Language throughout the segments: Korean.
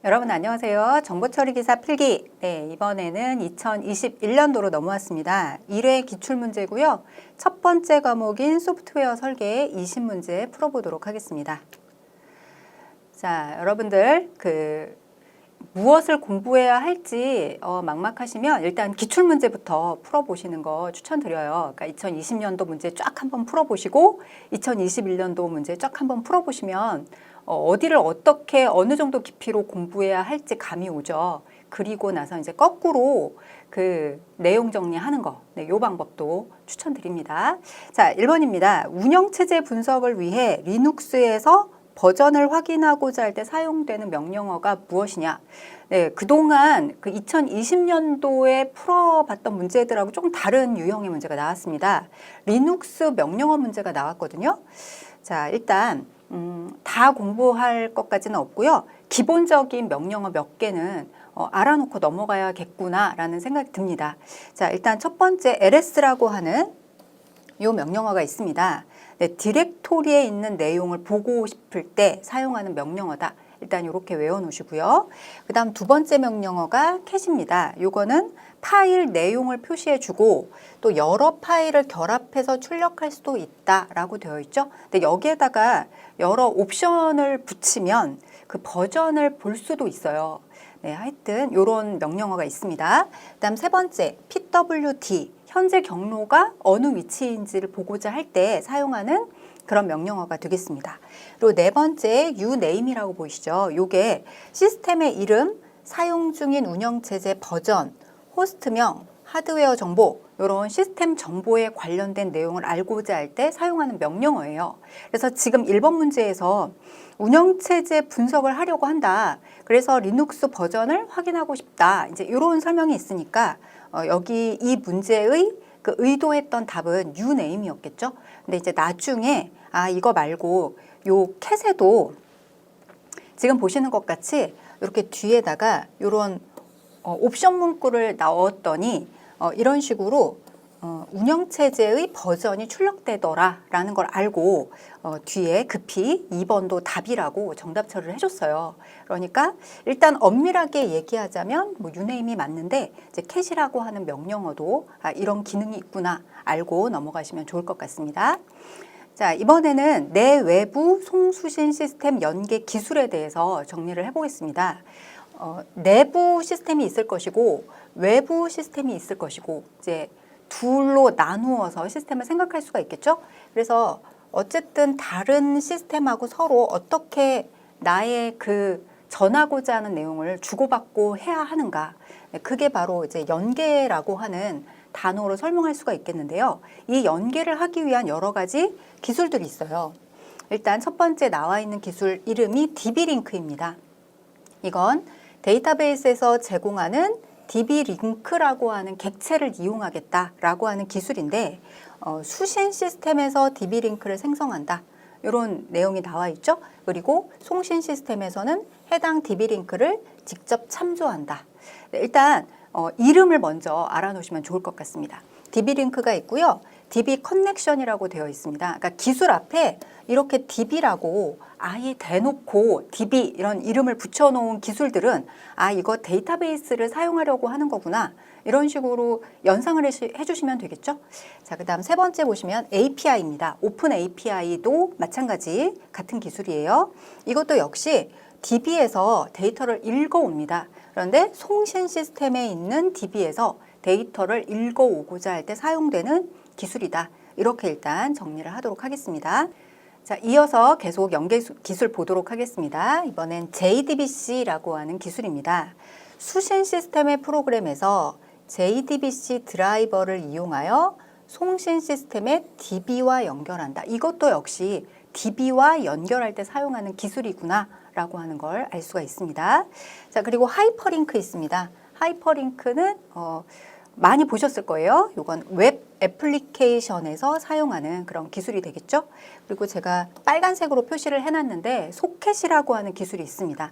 여러분 안녕하세요. 정보처리기사 필기. 네, 이번에는 2021년도로 넘어왔습니다. 1회 기출문제고요. 첫 번째 과목인 소프트웨어 설계 20문제 풀어보도록 하겠습니다. 자, 여러분들 무엇을 공부해야 할지 막막하시면 일단 기출문제부터 풀어보시는 거 추천드려요. 그러니까 2020년도 문제 쫙 한번 풀어보시고 2021년도 문제 쫙 한번 풀어보시면 어디를 어떻게 어느 정도 깊이로 공부해야 할지 감이 오죠. 그리고 나서 이제 거꾸로 그 내용 정리하는 거, 네, 요 방법도 추천드립니다. 자, 1번입니다. 운영체제 분석을 위해 리눅스에서 버전을 확인하고자 할 때 사용되는 명령어가 무엇이냐? 네, 그동안 그 2020년도에 풀어봤던 문제들하고 조금 다른 유형의 문제가 나왔습니다. 리눅스 명령어 문제가 나왔거든요. 자, 일단 다 공부할 것까지는 없고요. 기본적인 명령어 몇 개는 알아놓고 넘어가야겠구나라는 생각이 듭니다. 자, 일단 첫 번째 LS라고 하는 요 명령어가 있습니다. 네, 디렉토리에 있는 내용을 보고 싶을 때 사용하는 명령어다. 일단 이렇게 외워놓으시고요. 그 다음 두 번째 명령어가 캣입니다. 요거는 파일 내용을 표시해주고 또 여러 파일을 결합해서 출력할 수도 있다라고 되어 있죠. 근데 여기에다가 여러 옵션을 붙이면 그 버전을 볼 수도 있어요. 네, 하여튼 이런 명령어가 있습니다. 그 다음 세 번째 PWD, 현재 경로가 어느 위치인지를 보고자 할 때 사용하는 그런 명령어가 되겠습니다. 그리고 네 번째 uname이라고 보이시죠? 요게 시스템의 이름, 사용 중인 운영체제 버전, 호스트명, 하드웨어 정보, 이런 시스템 정보에 관련된 내용을 알고자 할 때 사용하는 명령어예요. 그래서 지금 1번 문제에서 운영체제 분석을 하려고 한다. 그래서 리눅스 버전을 확인하고 싶다. 이제 이런 설명이 있으니까 여기 이 문제의 그 의도했던 답은 uname이었겠죠. 근데 이제 나중에 이거 말고 요 캣에도 지금 보시는 것 같이 이렇게 뒤에다가 이런 옵션 문구를 넣었더니 이런 식으로 운영체제의 버전이 출력되더라라는 걸 알고 뒤에 급히 2번도 답이라고 정답 처리를 해줬어요. 그러니까 일단 엄밀하게 얘기하자면 uname이 맞는데 이제 캣이라고 하는 명령어도 이런 기능이 있구나 알고 넘어가시면 좋을 것 같습니다. 자, 이번에는 내외부 송수신 시스템 연계 기술에 대해서 정리를 해보겠습니다. 내부 시스템이 있을 것이고 외부 시스템이 있을 것이고 이제 둘로 나누어서 시스템을 생각할 수가 있겠죠. 그래서 어쨌든 다른 시스템하고 서로 어떻게 나의 그 전하고자 하는 내용을 주고받고 해야 하는가. 그게 바로 이제 연계라고 하는 단어로 설명할 수가 있겠는데요. 이 연계를 하기 위한 여러 가지 기술들이 있어요. 일단 첫 번째 나와 있는 기술 이름이 DB-링크입니다. 이건 데이터베이스에서 제공하는 DB-링크라고 하는 객체를 이용하겠다라고 하는 기술인데 수신 시스템에서 DB-링크를 생성한다. 이런 내용이 나와 있죠. 그리고 송신 시스템에서는 해당 DB-링크를 직접 참조한다. 네, 일단 이름을 먼저 알아놓으시면 좋을 것 같습니다. DB-링크가 있고요. DB 커넥션이라고 되어 있습니다. 그러니까 기술 앞에 이렇게 DB라고 아예 대놓고 DB 이런 이름을 붙여놓은 기술들은 이거 데이터베이스를 사용하려고 하는 거구나. 이런 식으로 연상을 해주시면 되겠죠. 자, 그 다음 세 번째 보시면 API입니다. 오픈 API도 마찬가지 같은 기술이에요. 이것도 역시 DB에서 데이터를 읽어옵니다. 그런데 송신 시스템에 있는 DB에서 데이터를 읽어오고자 할 때 사용되는 기술이다. 이렇게 일단 정리를 하도록 하겠습니다. 자, 이어서 계속 연계 기술 보도록 하겠습니다. 이번엔 JDBC라고 하는 기술입니다. 수신 시스템의 프로그램에서 JDBC 드라이버를 이용하여 송신 시스템의 DB와 연결한다. 이것도 역시 DB와 연결할 때 사용하는 기술이구나 라고 하는 걸 알 수가 있습니다. 자, 그리고 하이퍼링크 있습니다. 하이퍼링크는 많이 보셨을 거예요. 이건 웹 애플리케이션에서 사용하는 그런 기술이 되겠죠. 그리고 제가 빨간색으로 표시를 해놨는데 소켓이라고 하는 기술이 있습니다.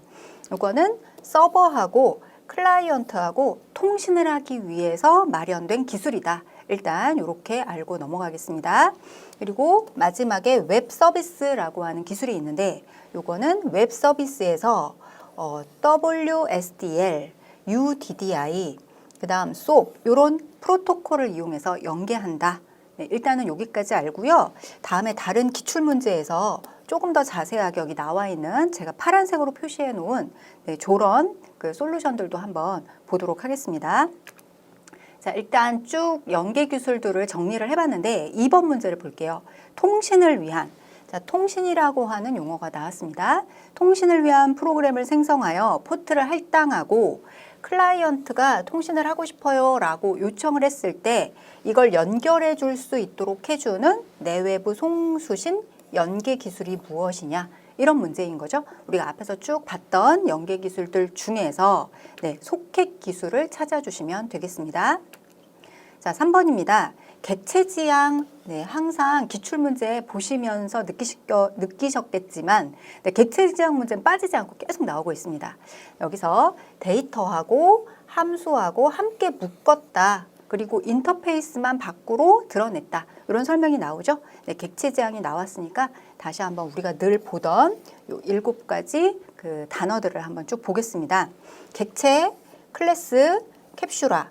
이거는 서버하고 클라이언트하고 통신을 하기 위해서 마련된 기술이다. 일단 이렇게 알고 넘어가겠습니다. 그리고 마지막에 웹 서비스라고 하는 기술이 있는데 이거는 웹 서비스에서 WSDL, UDDI, 그 다음 SOAP 이런 프로토콜을 이용해서 연계한다. 네, 일단은 여기까지 알고요. 다음에 다른 기출문제에서 조금 더 자세하게 여기 나와 있는 제가 파란색으로 표시해 놓은 저런 그 솔루션들도 한번 보도록 하겠습니다. 자, 일단 쭉 연계 기술들을 정리를 해봤는데 2번 문제를 볼게요. 통신을 위한, 자, 통신이라고 하는 용어가 나왔습니다. 통신을 위한 프로그램을 생성하여 포트를 할당하고 클라이언트가 통신을 하고 싶어요 라고 요청을 했을 때 이걸 연결해 줄 수 있도록 해주는 내외부 송수신 연계 기술이 무엇이냐, 이런 문제인 거죠. 우리가 앞에서 쭉 봤던 연계 기술들 중에서 속핵 기술을 찾아주시면 되겠습니다. 자, 3번입니다. 객체지향, 항상 기출문제 보시면서 느끼셨겠지만 객체지향 문제는 빠지지 않고 계속 나오고 있습니다. 여기서 데이터하고 함수하고 함께 묶었다. 그리고 인터페이스만 밖으로 드러냈다. 이런 설명이 나오죠. 객체지향이 나왔으니까 다시 한번 우리가 늘 보던 요 7가지 그 단어들을 한번 쭉 보겠습니다. 객체, 클래스, 캡슐화,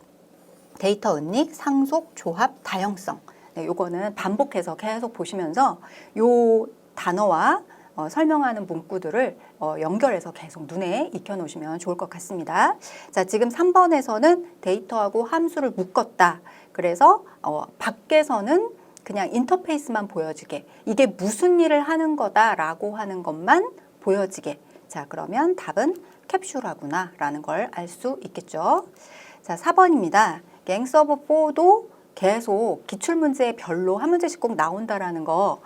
데이터 은닉, 상속, 조합, 다형성. 요거는 반복해서 계속 보시면서 요 단어와 설명하는 문구들을 연결해서 계속 눈에 익혀 놓으시면 좋을 것 같습니다. 자, 지금 3번에서는 데이터하고 함수를 묶었다. 그래서 밖에서는 그냥 인터페이스만 보여지게, 이게 무슨 일을 하는 거다라고 하는 것만 보여지게. 자, 그러면 답은 캡슐화구나 라는 걸 알 수 있겠죠. 자, 4번입니다. 갱스 오브 4도 계속 기출문제에 별로 한 문제씩 꼭 나온다라는 거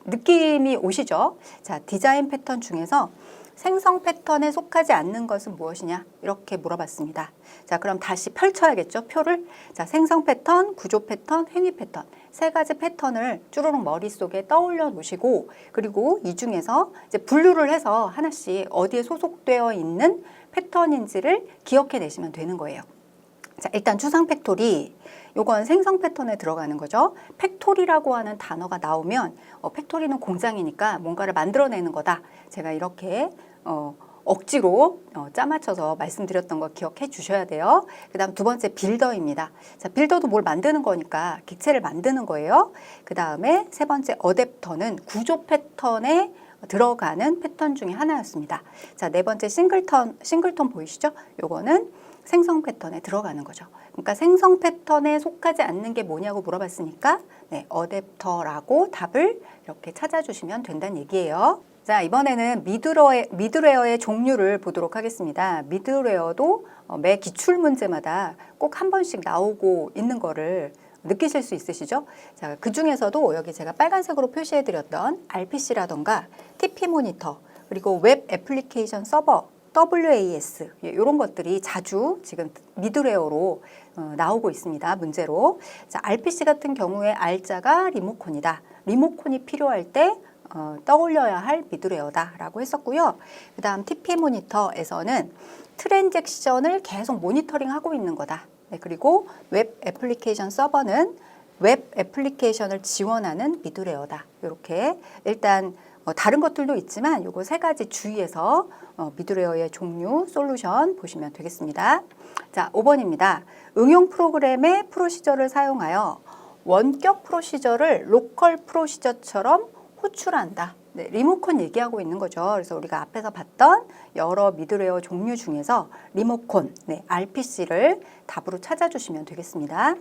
느낌이 오시죠? 자, 디자인 패턴 중에서 생성 패턴에 속하지 않는 것은 무엇이냐? 이렇게 물어봤습니다. 자, 그럼 다시 펼쳐야겠죠? 표를. 자, 생성 패턴, 구조 패턴, 행위 패턴. 3가지 패턴을 쭈루룩 머릿속에 떠올려 놓으시고, 그리고 이 중에서 이제 분류를 해서 하나씩 어디에 소속되어 있는 패턴인지를 기억해 내시면 되는 거예요. 자, 일단 추상 팩토리, 요건 생성 패턴에 들어가는 거죠. 팩토리라고 하는 단어가 나오면 팩토리는 공장이니까 뭔가를 만들어내는 거다. 제가 이렇게 억지로 짜맞춰서 말씀드렸던 거 기억해 주셔야 돼요. 그 다음 2번째 빌더입니다. 자, 빌더도 뭘 만드는 거니까 객체를 만드는 거예요. 그 다음에 3번째 어댑터는 구조 패턴에 들어가는 패턴 중에 하나였습니다. 자, 4번째 싱글턴 보이시죠? 요거는 생성 패턴에 들어가는 거죠. 그러니까 생성 패턴에 속하지 않는 게 뭐냐고 물어봤으니까 어댑터라고 답을 이렇게 찾아주시면 된다는 얘기예요. 자, 이번에는 미드웨어의 종류를 보도록 하겠습니다. 미드웨어도 매 기출 문제마다 꼭 한 번씩 나오고 있는 거를 느끼실 수 있으시죠? 자, 그 중에서도 여기 제가 빨간색으로 표시해드렸던 RPC라던가 TP 모니터, 그리고 웹 애플리케이션 서버, WAS 이런 것들이 자주 지금 미드웨어로 나오고 있습니다. 문제로. 자, RPC 같은 경우에 R자가 리모컨이다. 리모컨이 필요할 때 떠올려야 할 미드웨어다라고 했었고요. 그 다음 TP 모니터에서는 트랜잭션을 계속 모니터링하고 있는 거다. 그리고 웹 애플리케이션 서버는 웹 애플리케이션을 지원하는 미드웨어다. 이렇게 일단 다른 것들도 있지만 요거 3가지 주의해서 미드웨어의 종류, 솔루션 보시면 되겠습니다. 자, 5번입니다. 응용 프로그램의 프로시저를 사용하여 원격 프로시저를 로컬 프로시저처럼 호출한다. 리모컨 얘기하고 있는 거죠. 그래서 우리가 앞에서 봤던 여러 미드웨어 종류 중에서 리모컨, RPC를 답으로 찾아주시면 되겠습니다.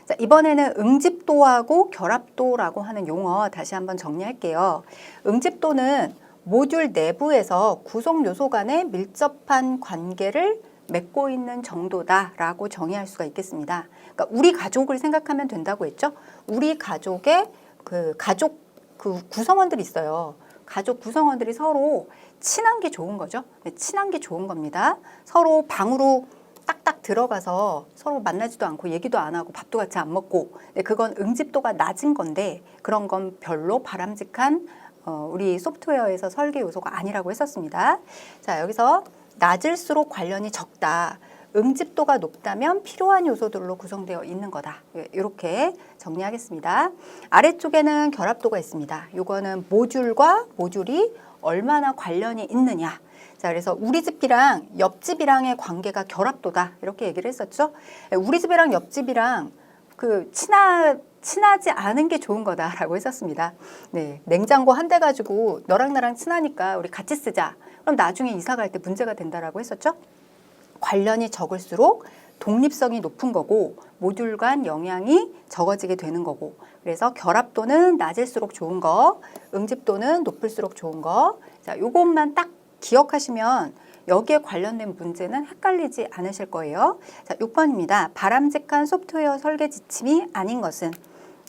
자, 이번에는 응집도하고 결합도라고 하는 용어 다시 한번 정리할게요. 응집도는 모듈 내부에서 구성 요소 간의 밀접한 관계를 맺고 있는 정도다라고 정의할 수가 있겠습니다. 그러니까 우리 가족을 생각하면 된다고 했죠. 우리 가족의 가족 구성원들이 있어요. 가족 구성원들이 서로 친한 게 좋은 거죠. 친한 게 좋은 겁니다. 서로 방으로 딱딱 들어가서 서로 만나지도 않고 얘기도 안 하고 밥도 같이 안 먹고, 그건 응집도가 낮은 건데 그런 건 별로 바람직한 우리 소프트웨어에서 설계 요소가 아니라고 했었습니다. 자, 여기서 낮을수록 관련이 적다. 응집도가 높다면 필요한 요소들로 구성되어 있는 거다. 이렇게 정리하겠습니다. 아래쪽에는 결합도가 있습니다. 이거는 모듈과 모듈이 얼마나 관련이 있느냐. 자, 그래서 우리 집이랑 옆집이랑의 관계가 결합도다. 이렇게 얘기를 했었죠. 우리 집이랑 옆집이랑 친하지 않은 게 좋은 거다라고 했었습니다. 네, 냉장고 한 대 가지고 너랑 나랑 친하니까 우리 같이 쓰자. 그럼 나중에 이사 갈 때 문제가 된다라고 했었죠. 관련이 적을수록 독립성이 높은 거고 모듈 간 영향이 적어지게 되는 거고 그래서 결합도는 낮을수록 좋은 거, 응집도는 높을수록 좋은 거. 자, 요것만 딱 기억하시면 여기에 관련된 문제는 헷갈리지 않으실 거예요. 자, 6번입니다. 바람직한 소프트웨어 설계 지침이 아닌 것은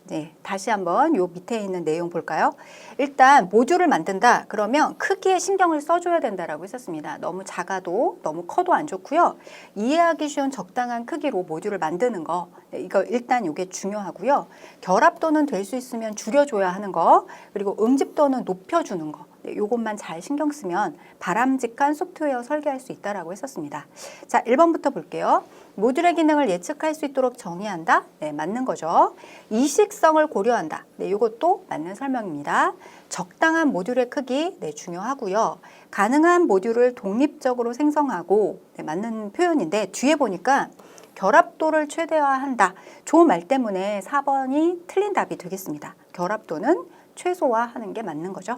네, 다시 한번 요 밑에 있는 내용 볼까요? 일단 모듈을 만든다 그러면 크기에 신경을 써줘야 된다라고 했었습니다. 너무 작아도 너무 커도 안 좋고요. 이해하기 쉬운 적당한 크기로 모듈을 만드는 거 네, 이거 일단 이게 중요하고요. 결합도는 될 수 있으면 줄여줘야 하는 거 그리고 응집도는 높여주는 거 네, 요것만 잘 신경 쓰면 바람직한 소프트웨어 설계할 수 있다라고 했었습니다. 자, 1번부터 볼게요. 모듈의 기능을 예측할 수 있도록 정의한다. 네, 맞는 거죠. 이식성을 고려한다. 네, 이것도 맞는 설명입니다. 적당한 모듈의 크기, 네, 중요하고요. 가능한 모듈을 독립적으로 생성하고, 네, 맞는 표현인데 뒤에 보니까 결합도를 최대화한다. 좋은 말 때문에 4번이 틀린 답이 되겠습니다. 결합도는 최소화하는 게 맞는 거죠.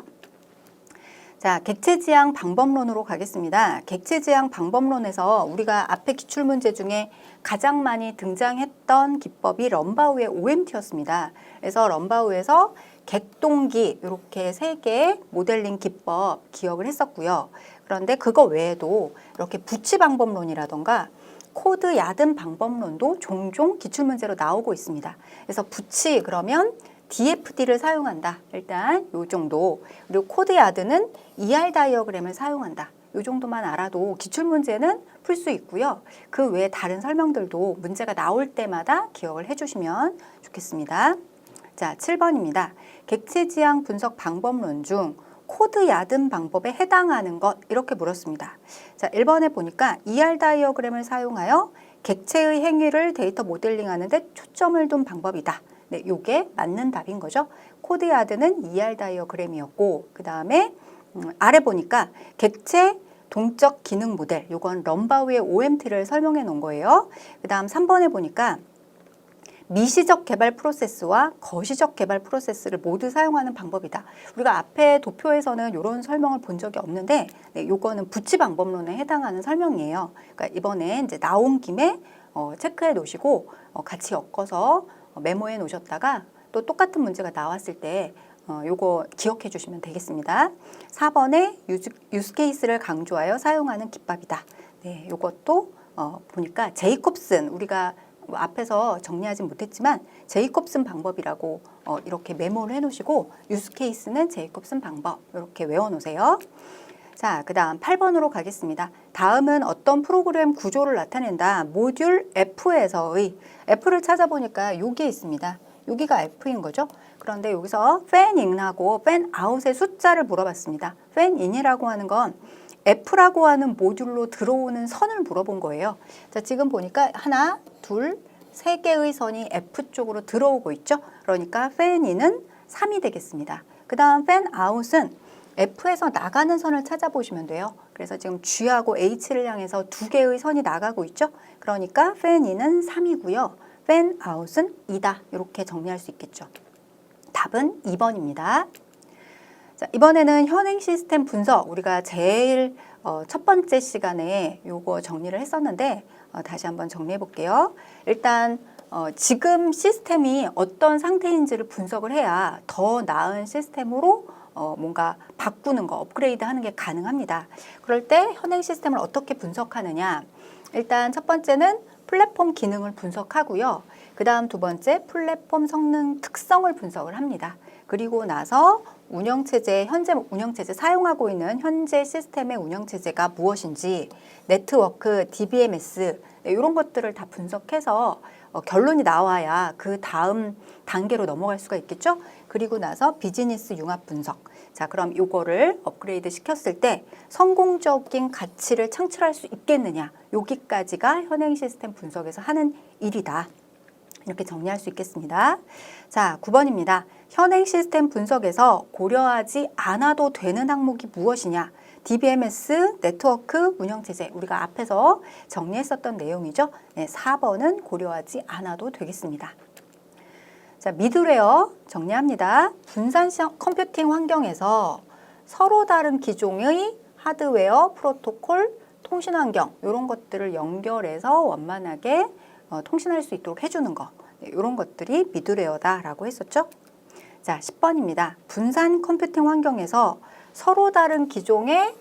자, 객체지향 방법론으로 가겠습니다. 객체지향 방법론에서 우리가 앞에 기출문제 중에 가장 많이 등장했던 기법이 럼바우의 OMT였습니다. 그래서 럼바우에서 객동기 이렇게 3개의 모델링 기법 기억을 했었고요. 그런데 그거 외에도 이렇게 부치 방법론이라던가 코드 야든 방법론도 종종 기출문제로 나오고 있습니다. 그래서 부치 그러면 DFD를 사용한다. 일단 요 정도. 그리고 코드 야드는 ER 다이어그램을 사용한다. 요 정도만 알아도 기출문제는 풀 수 있고요. 그 외에 다른 설명들도 문제가 나올 때마다 기억을 해주시면 좋겠습니다. 자, 7번입니다. 객체지향 분석 방법론 중 코드 야든 방법에 해당하는 것 이렇게 물었습니다. 자, 1번에 보니까 ER 다이어그램을 사용하여 객체의 행위를 데이터 모델링하는 데 초점을 둔 방법이다. 네, 요게 맞는 답인 거죠. 코드 야드는 ER 다이어그램이었고 그 다음에 아래 보니까 객체 동적 기능 모델 요건 럼바우의 OMT를 설명해 놓은 거예요. 그 다음 3번에 보니까 미시적 개발 프로세스와 거시적 개발 프로세스를 모두 사용하는 방법이다. 우리가 앞에 도표에서는 이런 설명을 본 적이 없는데 네, 요거는 부치 방법론에 해당하는 설명이에요. 그러니까 이번에 이제 나온 김에 체크해 놓으시고 같이 엮어서 메모해 놓으셨다가 또 똑같은 문제가 나왔을 때 요거 기억해 주시면 되겠습니다. 4번에 유즈 케이스를 강조하여 사용하는 기법이다. 네, 요것도 보니까 제이콥슨 우리가 앞에서 정리하진 못했지만 제이콥슨 방법이라고 이렇게 메모를 해 놓으시고 유즈 케이스는 제이콥슨 방법 이렇게 외워 놓으세요. 자, 그 다음 8번으로 가겠습니다. 다음은 어떤 프로그램 구조를 나타낸다. 모듈 F에서의 F를 찾아보니까 여기에 있습니다. 여기가 F인 거죠. 그런데 여기서 fan인하고 fanout의 숫자를 물어봤습니다. fan인이라고 하는 건 F라고 하는 모듈로 들어오는 선을 물어본 거예요. 자, 지금 보니까 하나, 둘, 3개의 선이 F 쪽으로 들어오고 있죠. 그러니까 fan인은 3이 되겠습니다. 그 다음 fanout은 F에서 나가는 선을 찾아보시면 돼요. 그래서 지금 G하고 H를 향해서 2개의 선이 나가고 있죠. 그러니까 fan인은 3이고요. fanout은 2다. 이렇게 정리할 수 있겠죠. 답은 2번입니다. 자, 이번에는 현행 시스템 분석 우리가 제일 첫 번째 시간에 요거 정리를 했었는데 다시 한번 정리해 볼게요. 일단 지금 시스템이 어떤 상태인지를 분석을 해야 더 나은 시스템으로 뭔가 바꾸는 거, 업그레이드 하는 게 가능합니다. 그럴 때 현행 시스템을 어떻게 분석하느냐. 일단 첫 번째는 플랫폼 기능을 분석하고요. 그 다음 두 번째 플랫폼 성능 특성을 분석을 합니다. 그리고 나서 운영체제, 현재 운영체제 사용하고 있는 현재 시스템의 운영체제가 무엇인지 네트워크, DBMS 이런 것들을 다 분석해서 결론이 나와야 그 다음 단계로 넘어갈 수가 있겠죠. 그리고 나서 비즈니스 융합 분석. 자, 그럼 요거를 업그레이드 시켰을 때 성공적인 가치를 창출할 수 있겠느냐. 여기까지가 현행 시스템 분석에서 하는 일이다. 이렇게 정리할 수 있겠습니다. 자, 9번입니다. 현행 시스템 분석에서 고려하지 않아도 되는 항목이 무엇이냐? DBMS, 네트워크, 운영체제. 우리가 앞에서 정리했었던 내용이죠. 네, 4번은 고려하지 않아도 되겠습니다. 자, 미드웨어 정리합니다. 분산 컴퓨팅 환경에서 서로 다른 기종의 하드웨어, 프로토콜, 통신 환경 이런 것들을 연결해서 원만하게 통신할 수 있도록 해주는 거. 이런 것들이 미드웨어다라고 했었죠. 자, 10번입니다. 분산 컴퓨팅 환경에서 서로 다른 기종의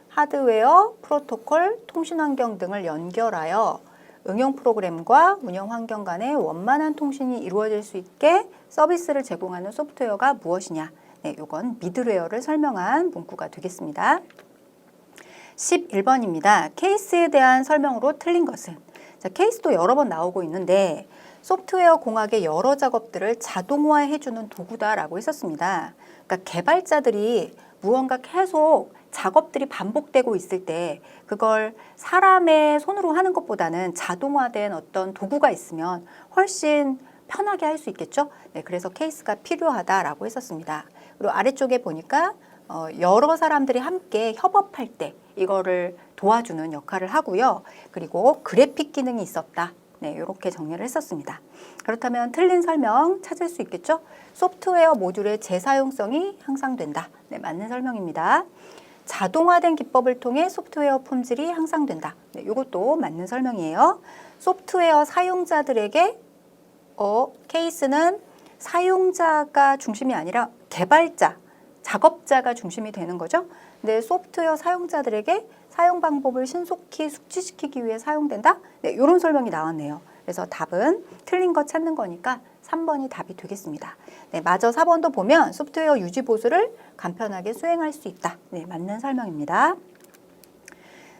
하드웨어, 프로토콜, 통신 환경 등을 연결하여 응용 프로그램과 운영 환경 간의 원만한 통신이 이루어질 수 있게 서비스를 제공하는 소프트웨어가 무엇이냐. 네, 이건 미드웨어를 설명한 문구가 되겠습니다. 11번입니다. 케이스에 대한 설명으로 틀린 것은? 자, 케이스도 여러 번 나오고 있는데 소프트웨어 공학의 여러 작업들을 자동화해주는 도구다라고 했었습니다. 그러니까 개발자들이 무언가 계속 작업들이 반복되고 있을 때 그걸 사람의 손으로 하는 것보다는 자동화된 어떤 도구가 있으면 훨씬 편하게 할 수 있겠죠. 네, 그래서 케이스가 필요하다라고 했었습니다. 그리고 아래쪽에 보니까 여러 사람들이 함께 협업할 때 이거를 도와주는 역할을 하고요. 그리고 그래픽 기능이 있었다. 네, 이렇게 정리를 했었습니다. 그렇다면 틀린 설명 찾을 수 있겠죠? 소프트웨어 모듈의 재사용성이 향상된다. 네, 맞는 설명입니다. 자동화된 기법을 통해 소프트웨어 품질이 향상된다. 네, 이것도 맞는 설명이에요. 소프트웨어 사용자들에게 케이스는 사용자가 중심이 아니라 개발자, 작업자가 중심이 되는 거죠. 근데 소프트웨어 사용자들에게 사용 방법을 신속히 숙지시키기 위해 사용된다. 네, 이런 설명이 나왔네요. 그래서 답은 틀린 거 찾는 거니까 3번이 답이 되겠습니다. 네, 마저 4번도 보면 소프트웨어 유지 보수를 간편하게 수행할 수 있다. 네, 맞는 설명입니다.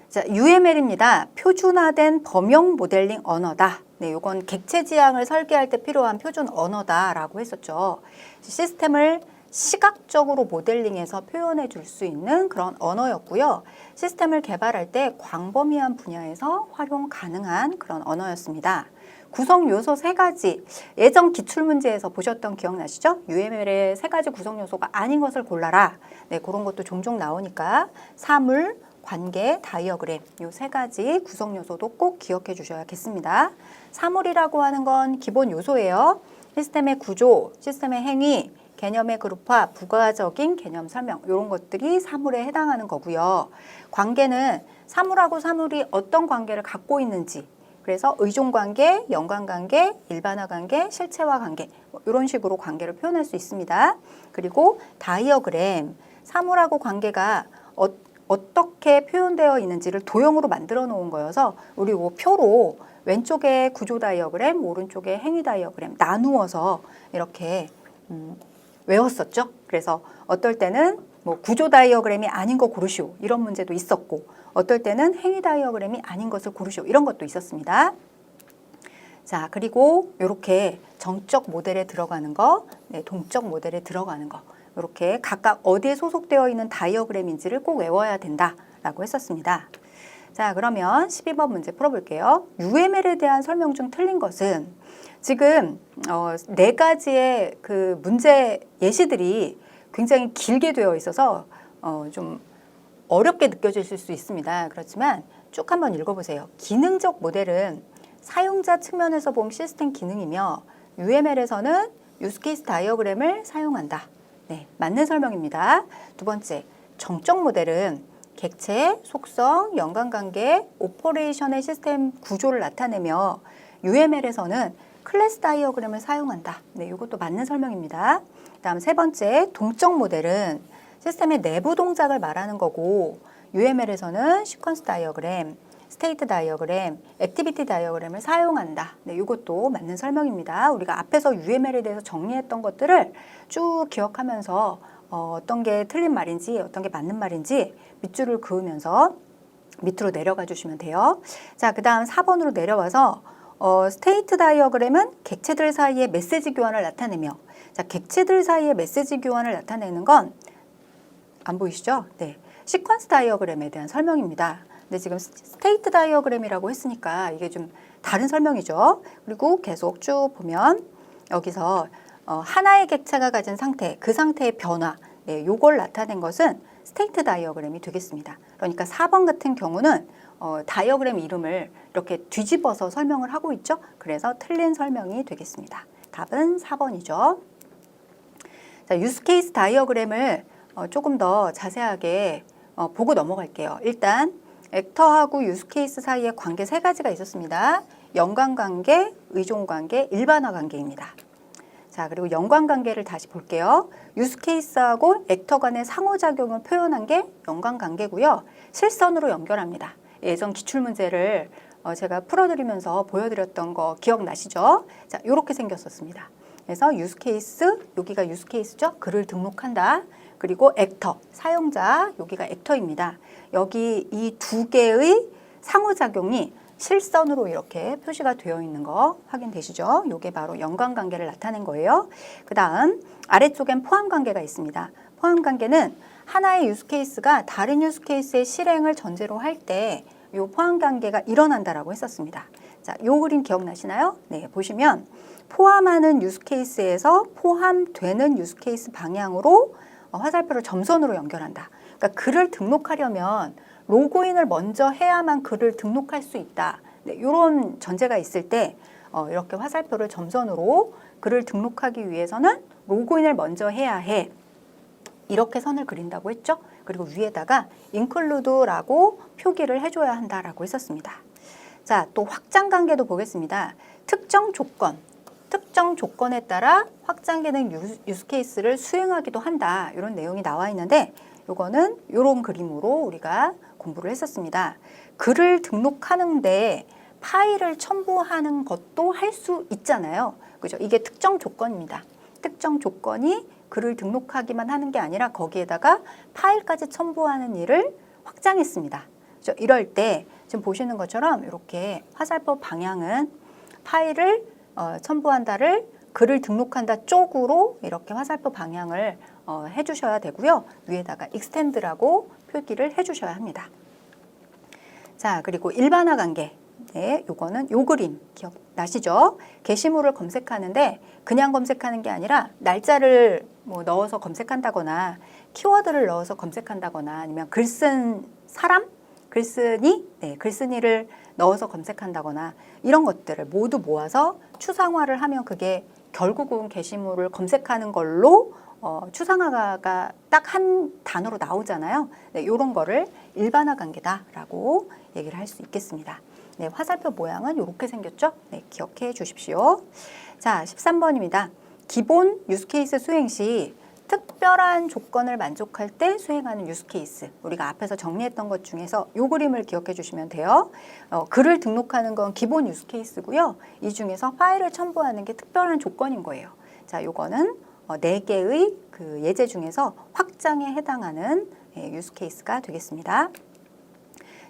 자, UML입니다. 표준화된 범용 모델링 언어다. 네, 이건 객체 지향을 설계할 때 필요한 표준 언어다라고 했었죠. 시스템을 시각적으로 모델링해서 표현해 줄 수 있는 그런 언어였고요. 시스템을 개발할 때 광범위한 분야에서 활용 가능한 그런 언어였습니다. 구성 요소 3가지, 예전 기출문제에서 보셨던 기억나시죠? UML의 3가지 구성 요소가 아닌 것을 골라라. 네, 그런 것도 종종 나오니까 사물, 관계, 다이어그램 이 3가지 구성 요소도 꼭 기억해 주셔야겠습니다. 사물이라고 하는 건 기본 요소예요. 시스템의 구조, 시스템의 행위, 개념의 그룹화, 부가적인 개념 설명 이런 것들이 사물에 해당하는 거고요. 관계는 사물하고 사물이 어떤 관계를 갖고 있는지 그래서 의존관계, 연관관계, 일반화관계, 실체화관계 이런 식으로 관계를 표현할 수 있습니다. 그리고 다이어그램, 사물하고 관계가 어떻게 표현되어 있는지를 도형으로 만들어 놓은 거여서 우리 이 표로 왼쪽에 구조 다이어그램, 오른쪽에 행위 다이어그램 나누어서 이렇게 외웠었죠. 그래서 어떨 때는 뭐 구조 다이어그램이 아닌 거 고르시오 이런 문제도 있었고 어떨 때는 행위 다이어그램이 아닌 것을 고르시오 이런 것도 있었습니다. 자, 그리고 이렇게 정적 모델에 들어가는 거, 네, 동적 모델에 들어가는 거 이렇게 각각 어디에 소속되어 있는 다이어그램인지를 꼭 외워야 된다라고 했었습니다. 자, 그러면 12번 문제 풀어볼게요. UML에 대한 설명 중 틀린 것은 지금 4가지의 그 문제 예시들이 굉장히 길게 되어 있어서 좀 어렵게 느껴지실 수 있습니다. 그렇지만 쭉 한번 읽어보세요. 기능적 모델은 사용자 측면에서 본 시스템 기능이며 UML에서는 유스케이스 다이어그램을 사용한다. 네, 맞는 설명입니다. 두 번째, 정적 모델은 객체, 속성, 연관관계, 오퍼레이션의 시스템 구조를 나타내며 UML에서는 클래스 다이어그램을 사용한다. 네, 이것도 맞는 설명입니다. 다음 세 번째, 동적 모델은 시스템의 내부 동작을 말하는 거고 UML에서는 시퀀스 다이어그램, 스테이트 다이어그램, 액티비티 다이어그램을 사용한다. 네, 이것도 맞는 설명입니다. 우리가 앞에서 UML에 대해서 정리했던 것들을 쭉 기억하면서 어떤 게 틀린 말인지 어떤 게 맞는 말인지 밑줄을 그으면서 밑으로 내려가 주시면 돼요. 자, 그 다음 4번으로 내려와서 스테이트 다이어그램은 객체들 사이의 메시지 교환을 나타내며 자, 객체들 사이의 메시지 교환을 나타내는 건 안 보이시죠? 네, 시퀀스 다이어그램에 대한 설명입니다. 근데 지금 스테이트 다이어그램이라고 했으니까 이게 좀 다른 설명이죠. 그리고 계속 쭉 보면 여기서 하나의 객체가 가진 상태, 그 상태의 변화, 네, 요걸 나타낸 것은 스테이트 다이어그램이 되겠습니다. 그러니까 4번 같은 경우는 다이어그램 이름을 이렇게 뒤집어서 설명을 하고 있죠. 그래서 틀린 설명이 되겠습니다. 답은 4번이죠. 자, 유스케이스 다이어그램을 조금 더 자세하게 보고 넘어갈게요. 일단 액터하고 유스케이스 사이의 관계 세 가지가 있었습니다. 연관관계, 의존관계, 일반화관계입니다. 자, 그리고 연관관계를 다시 볼게요. 유스케이스하고 액터 간의 상호작용을 표현한 게 연관관계고요. 실선으로 연결합니다. 예전 기출문제를 제가 풀어드리면서 보여드렸던 거 기억나시죠? 자, 이렇게 생겼었습니다. 그래서 유스케이스, 여기가 유스케이스죠? 글을 등록한다. 그리고 액터, 사용자, 여기가 액터입니다. 여기 이 두 개의 상호작용이 실선으로 이렇게 표시가 되어 있는 거 확인되시죠? 이게 바로 연관관계를 나타낸 거예요. 그 다음 아래쪽엔 포함관계가 있습니다. 포함관계는 하나의 유스케이스가 다른 유스케이스의 실행을 전제로 할 때 이 포함관계가 일어난다라고 했었습니다. 자, 요 그림 기억나시나요? 네, 보시면 포함하는 유스케이스에서 포함되는 유스케이스 방향으로 화살표를 점선으로 연결한다. 그러니까 글을 등록하려면 로그인을 먼저 해야만 글을 등록할 수 있다. 네, 이런 전제가 있을 때 이렇게 화살표를 점선으로 글을 등록하기 위해서는 로그인을 먼저 해야 해. 이렇게 선을 그린다고 했죠. 그리고 위에다가 include라고 표기를 해줘야 한다라고 했었습니다. 자, 또 확장관계도 보겠습니다. 특정 조건에 따라 확장되는 유스케이스를 수행하기도 한다. 이런 내용이 나와 있는데 요거는 이런 그림으로 우리가 공부를 했었습니다. 글을 등록하는데 파일을 첨부하는 것도 할 수 있잖아요. 그죠? 이게 특정 조건입니다. 특정 조건이 글을 등록하기만 하는 게 아니라 거기에다가 파일까지 첨부하는 일을 확장했습니다. 그죠? 이럴 때 지금 보시는 것처럼 이렇게 화살표 방향은 파일을 첨부한다를 글을 등록한다 쪽으로 이렇게 화살표 방향을 해주셔야 되고요. 위에다가 extend라고 표기를 해주셔야 합니다. 자, 그리고 일반화 관계. 네, 요거는 요 그림 기억나시죠? 게시물을 검색하는데 그냥 검색하는 게 아니라 날짜를 뭐 넣어서 검색한다거나 키워드를 넣어서 검색한다거나 아니면 글쓴 사람, 글쓴이, 네, 글쓴이를 넣어서 검색한다거나 이런 것들을 모두 모아서 추상화를 하면 그게 결국은 게시물을 검색하는 걸로 추상화가 딱 한 단어로 나오잖아요. 네, 이런 거를 일반화 관계다라고 얘기를 할 수 있겠습니다. 네, 화살표 모양은 이렇게 생겼죠? 네, 기억해 주십시오. 자, 13번입니다. 기본 유스케이스 수행 시 특별한 조건을 만족할 때 수행하는 유스케이스. 우리가 앞에서 정리했던 것 중에서 이 그림을 기억해 주시면 돼요. 글을 등록하는 건 기본 유스케이스고요. 이 중에서 파일을 첨부하는 게 특별한 조건인 거예요. 자, 요거는 4개의 그 예제 중에서 확장에 해당하는 유스케이스가 되겠습니다.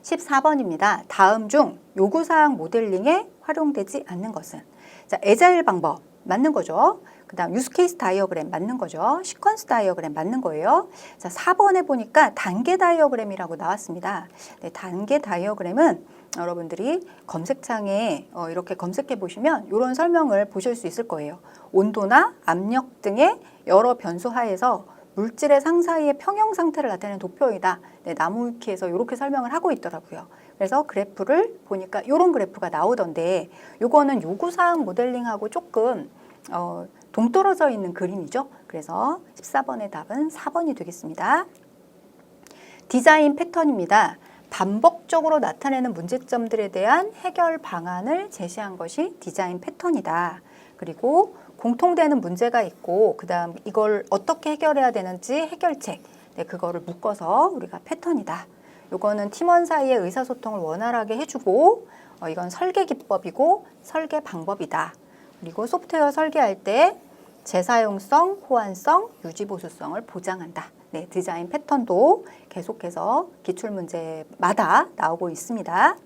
14번입니다. 다음 중 요구사항 모델링에 활용되지 않는 것은? 자, 에자일 방법 맞는 거죠. 그 다음 유스케이스 다이어그램 맞는 거죠. 시퀀스 다이어그램 맞는 거예요. 자, 4번에 보니까 단계 다이어그램이라고 나왔습니다. 네, 단계 다이어그램은 여러분들이 검색창에 이렇게 검색해 보시면 이런 설명을 보실 수 있을 거예요. 온도나 압력 등의 여러 변수 하에서 물질의 상사이의 평형 상태를 나타내는 도표이다. 네, 나무위키에서 이렇게 설명을 하고 있더라고요. 그래서 그래프를 보니까 이런 그래프가 나오던데 요거는 요구사항 모델링하고 조금 동떨어져 있는 그림이죠. 그래서 14번의 답은 4번이 되겠습니다. 디자인 패턴입니다. 반복적으로 나타내는 문제점들에 대한 해결 방안을 제시한 것이 디자인 패턴이다. 그리고 공통되는 문제가 있고 그 다음 이걸 어떻게 해결해야 되는지 해결책, 네, 그거를 묶어서 우리가 패턴이다. 요거는 팀원 사이의 의사소통을 원활하게 해주고 이건 설계 기법이고 설계 방법이다. 그리고 소프트웨어 설계할 때 재사용성, 호환성, 유지보수성을 보장한다. 네, 디자인 패턴도 계속해서 기출문제마다 나오고 있습니다.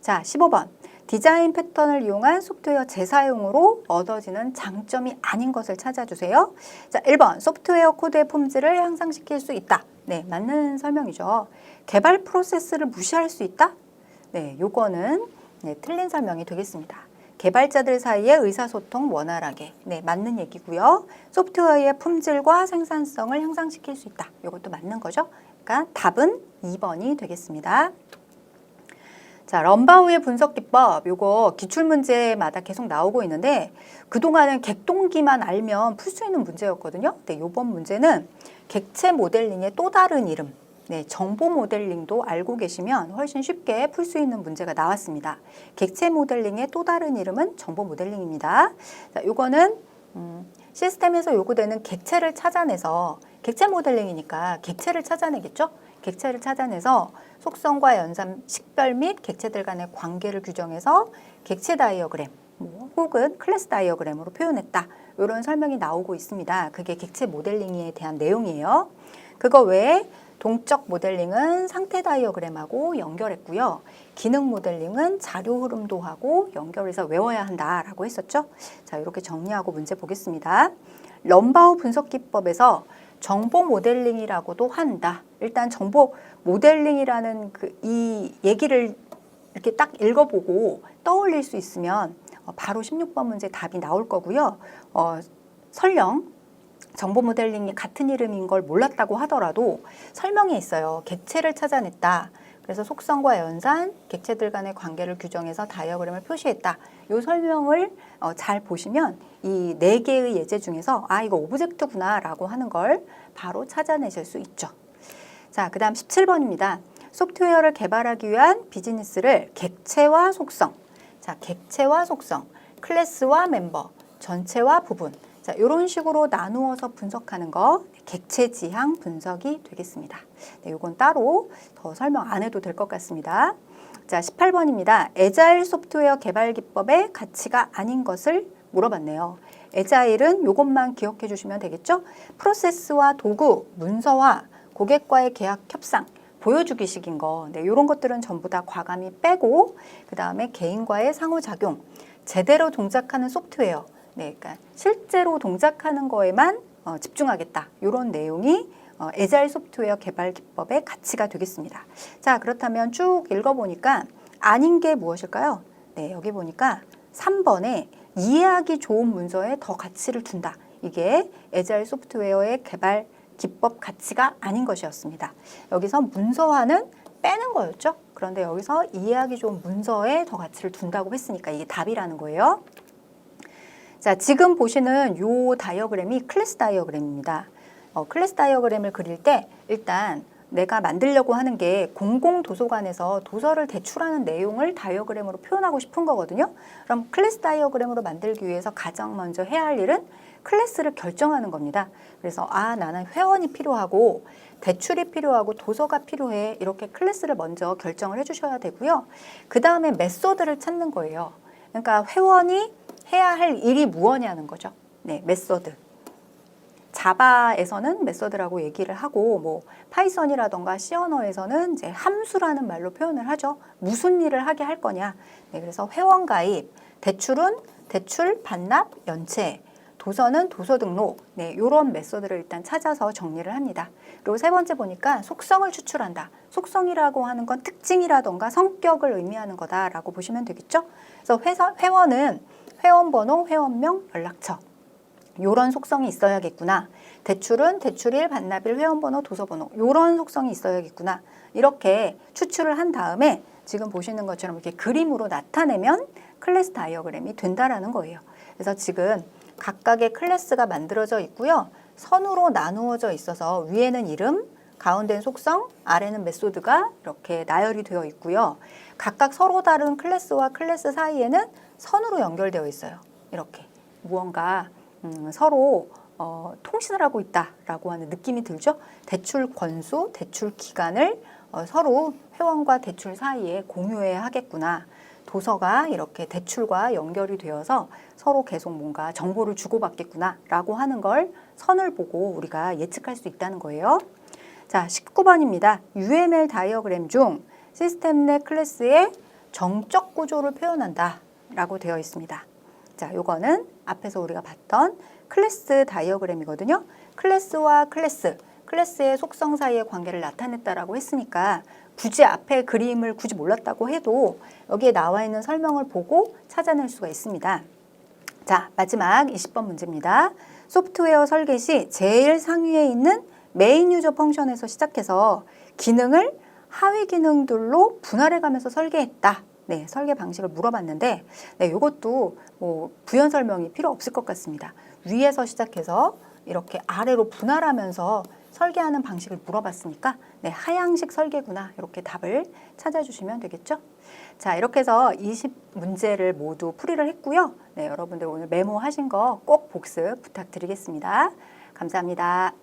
자, 15번. 디자인 패턴을 이용한 소프트웨어 재사용으로 얻어지는 장점이 아닌 것을 찾아주세요. 자, 1번. 소프트웨어 코드의 폼질을 향상시킬 수 있다. 네, 맞는 설명이죠. 개발 프로세스를 무시할 수 있다? 네, 요거는 네, 틀린 설명이 되겠습니다. 개발자들 사이의 의사소통 원활하게. 네, 맞는 얘기고요. 소프트웨어의 품질과 생산성을 향상시킬 수 있다. 이것도 맞는 거죠. 그러니까 답은 2번이 되겠습니다. 자, 럼바우의 분석 기법, 요거 기출문제마다 계속 나오고 있는데 그동안은 객동기만 알면 풀 수 있는 문제였거든요. 근데 요번 문제는 객체 모델링의 또 다른 이름, 네, 정보 모델링도 알고 계시면 훨씬 쉽게 풀 수 있는 문제가 나왔습니다. 객체 모델링의 또 다른 이름은 정보 모델링입니다. 자, 요거는 시스템에서 요구되는 객체를 찾아내서 객체 모델링이니까 객체를 찾아내겠죠? 객체를 찾아내서 속성과 연산, 식별 및 객체들 간의 관계를 규정해서 객체 다이어그램 혹은 클래스 다이어그램으로 표현했다. 이런 설명이 나오고 있습니다. 그게 객체 모델링에 대한 내용이에요. 그거 외에 동적 모델링은 상태 다이어그램하고 연결했고요. 기능 모델링은 자료 흐름도하고 연결해서 외워야 한다라고 했었죠. 자, 이렇게 정리하고 문제 보겠습니다. 럼바우 분석 기법에서 정보 모델링이라고도 한다. 일단 정보 모델링이라는 이 얘기를 이렇게 딱 읽어보고 떠올릴 수 있으면 바로 16번 문제 답이 나올 거고요. 설령 정보 모델링이 같은 이름인 걸 몰랐다고 하더라도 설명에 있어요. 객체를 찾아냈다. 그래서 속성과 연산, 객체들 간의 관계를 규정해서 다이어그램을 표시했다. 이 설명을 잘 보시면 이 4개의 예제 중에서 아, 이거 오브젝트구나 라고 하는 걸 바로 찾아내실 수 있죠. 자, 그 다음 17번입니다. 소프트웨어를 개발하기 위한 비즈니스를 객체와 속성, 자, 객체와 속성, 클래스와 멤버, 전체와 부분, 자, 이런 식으로 나누어서 분석하는 거 객체 지향 분석이 되겠습니다. 네, 이건 따로 더 설명 안 해도 될 것 같습니다. 자, 18번입니다. 애자일 소프트웨어 개발 기법의 가치가 아닌 것을 물어봤네요. 애자일은 이것만 기억해 주시면 되겠죠? 프로세스와 도구, 문서화, 고객과의 계약 협상, 보여주기식인 거, 네, 이런 것들은 전부 다 과감히 빼고 그 다음에 개인과의 상호작용, 제대로 동작하는 소프트웨어, 네, 그러니까 실제로 동작하는 거에만 집중하겠다. 이런 내용이 애자일 소프트웨어 개발 기법의 가치가 되겠습니다. 자, 그렇다면 쭉 읽어보니까 아닌 게 무엇일까요? 네, 여기 보니까 3번에 이해하기 좋은 문서에 더 가치를 둔다. 이게 애자일 소프트웨어의 개발 기법 가치가 아닌 것이었습니다. 여기서 문서화는 빼는 거였죠. 그런데 여기서 이해하기 좋은 문서에 더 가치를 둔다고 했으니까 이게 답이라는 거예요. 자, 지금 보시는 요 다이어그램이 클래스 다이어그램입니다. 클래스 다이어그램을 그릴 때 일단 내가 만들려고 하는 게 공공도서관에서 도서를 대출하는 내용을 다이어그램으로 표현하고 싶은 거거든요. 그럼 클래스 다이어그램으로 만들기 위해서 가장 먼저 해야 할 일은 클래스를 결정하는 겁니다. 그래서 아, 나는 회원이 필요하고 대출이 필요하고 도서가 필요해. 이렇게 클래스를 먼저 결정을 해주셔야 되고요. 그 다음에 메소드를 찾는 거예요. 그러니까 회원이 해야 할 일이 무엇이냐는 거죠. 네, 메소드. 자바에서는 메소드라고 얘기를 하고 뭐 파이썬이라던가 C 언어에서는 이제 함수라는 말로 표현을 하죠. 무슨 일을 하게 할 거냐. 네, 그래서 회원 가입, 대출은 대출, 반납, 연체, 도서는 도서 등록. 네, 이런 메소드를 일단 찾아서 정리를 합니다. 그리고 세 번째 보니까 속성을 추출한다. 속성이라고 하는 건 특징이라던가 성격을 의미하는 거다라고 보시면 되겠죠. 그래서 회원은 회원번호, 회원명, 연락처 이런 속성이 있어야겠구나. 대출은 대출일, 반납일, 회원번호, 도서번호 이런 속성이 있어야겠구나. 이렇게 추출을 한 다음에 지금 보시는 것처럼 이렇게 그림으로 나타내면 클래스 다이어그램이 된다라는 거예요. 그래서 지금 각각의 클래스가 만들어져 있고요. 선으로 나누어져 있어서 위에는 이름, 가운데는 속성, 아래는 메소드가 이렇게 나열이 되어 있고요. 각각 서로 다른 클래스와 클래스 사이에는 선으로 연결되어 있어요. 이렇게 무언가 서로 통신을 하고 있다라고 하는 느낌이 들죠. 대출 권수, 대출 기간을 서로 회원과 대출 사이에 공유해야 하겠구나. 도서가 이렇게 대출과 연결이 되어서 서로 계속 뭔가 정보를 주고받겠구나 라고 하는 걸 선을 보고 우리가 예측할 수 있다는 거예요. 자, 19번입니다. UML 다이어그램 중 시스템 내 클래스의 정적 구조를 표현한다 라고 되어 있습니다. 자, 요거는 앞에서 우리가 봤던 클래스 다이어그램이거든요. 클래스와 클래스의 속성 사이의 관계를 나타냈다라고 했으니까 굳이 앞에 그림을 굳이 몰랐다고 해도 여기에 나와 있는 설명을 보고 찾아낼 수가 있습니다. 자, 마지막 20번 문제입니다. 소프트웨어 설계 시 제일 상위에 있는 메인 유저 펑션에서 시작해서 기능을 하위 기능들로 분할해 가면서 설계했다. 네, 설계 방식을 물어봤는데 네, 이것도 뭐 부연 설명이 필요 없을 것 같습니다. 위에서 시작해서 이렇게 아래로 분할하면서 설계하는 방식을 물어봤으니까 네, 하향식 설계구나 이렇게 답을 찾아주시면 되겠죠. 자, 이렇게 해서 20문제를 모두 풀이를 했고요. 네, 여러분들 오늘 메모하신 거 꼭 복습 부탁드리겠습니다. 감사합니다.